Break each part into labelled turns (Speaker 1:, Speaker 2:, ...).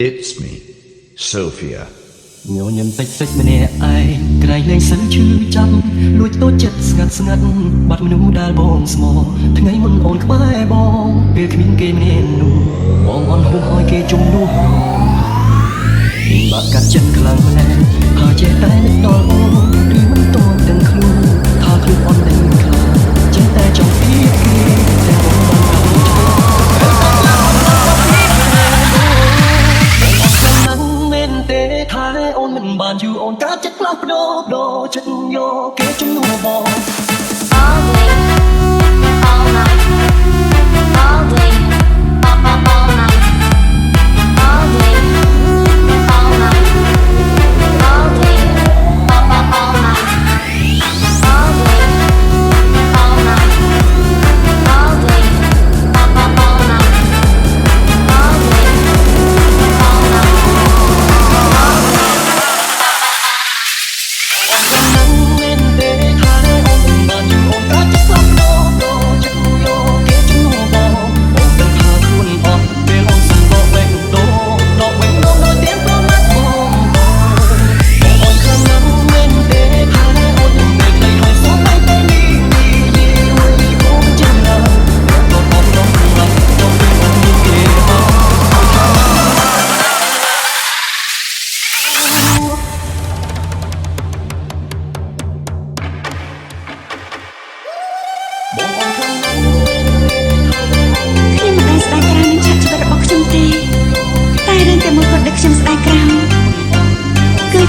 Speaker 1: It's me, Sophia.
Speaker 2: ញញឹមតិចម្នាក់ឯងក្រែងលែងសិនឈឺចាំលួចតូចចិត្តស្ងាត់បាត់មនុស្សដែលបងស្មោថ្ងៃមុនអូនក្បែរបងពេលគ្មានគេម្នាក់នោះបងអន់ហួសឲ្យគេជុំនោះបាក់កាត់ចិត្តខ្លាំងណាស់ហើយចេះតែនឹកដល់អូនឬមិនតន់ទាំងខ្លួនថាខ្លួនអន់តែមិនខ្លាចចេះតែចង់ពីគេតែបងបានអូនមិនបានយូរអូនកាត់ចិត្តផ្លាស់ប្ដូរចិត្តយកគេជំនួសបង
Speaker 3: All day, all night, all day, all night, all day, all night, all day, all night, all day, all night, all day, all night, all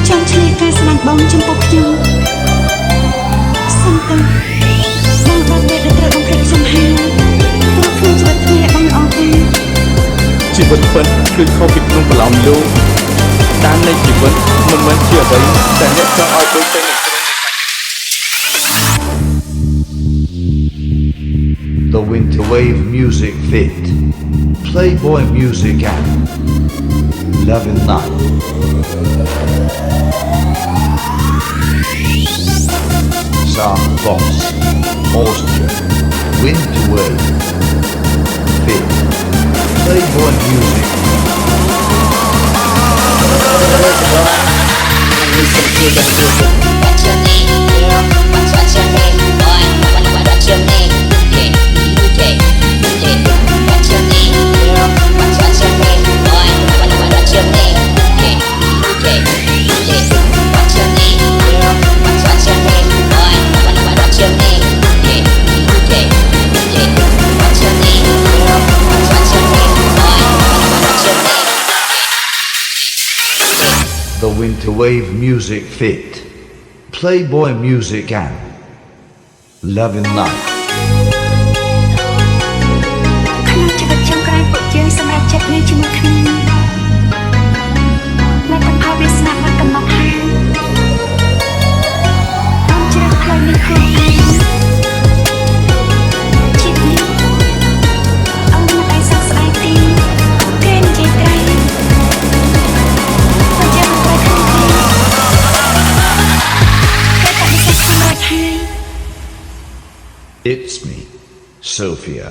Speaker 3: ចង់ឆ្លៀតការស្ដាយបងចំពោះខ្ញុំសុំទៅបងបាត់ពេលដែលត្រូវបងភ្លេចខ្ញុំហើយព្រោះខ្ញុំជីវិតគ្នាបងអត់ទេ
Speaker 2: ជីវិតពិតគឺខុសពីក្នុងប្រឡំលោកតាមនៃជីវិតមិនមែនជាអ្វីតែអ្នកចង់ឲ្យដូចទៅនឹងក្រុមនៃសាច់
Speaker 1: The Winter Wave Music Fit. Playboy Music and Love and Night. Sam Boss. Austria. Winter Wave Fit. Playboy Music.
Speaker 3: What's your name, girl? What's your name, boy? What's your name? What's your name, girl? What's your name, boy? What's your name? What's your name, girl? What's your name, boy? What's your name? What's your name, girl? What's your name, boy? What's your name?
Speaker 1: The Winter Wave Music Fit. Playboy Music and Love and Night.
Speaker 3: ក្នុងជីវិតខ្ញុំក្រែងពួកយើងសម្រាប់ចិត្តនេះជាមួយគ្នានៅតែផលវាស្នាប់មកកំណត់ហើយអត់ជ្រើសផ្លូវនេះខ្លួនឯងជីវិតនេះអត់មានអីសោកស្ដាយទេគេនិយាយត្រូវបើយើងមិនត្រូវគ្នាទេគេតែនិយាយសម្រាប់ហើយ
Speaker 1: It's me, Sophia.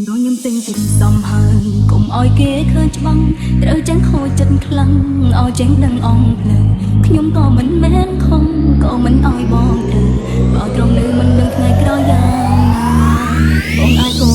Speaker 4: រញឹមទិញទិញសំហើយកុំឲ្យគេឃើញច្បាំងត្រូវចឹងខូចចិត្តខ្លាំងឲ្យចេះដឹងអងភ្លើខ្ញុំក៏មិនមែនខំក៏មិនឲ្យបងទៅបើត្រង់នៅមិនដឹងថ្ងៃក្រោយយ៉ាងណាបងអាចកុំ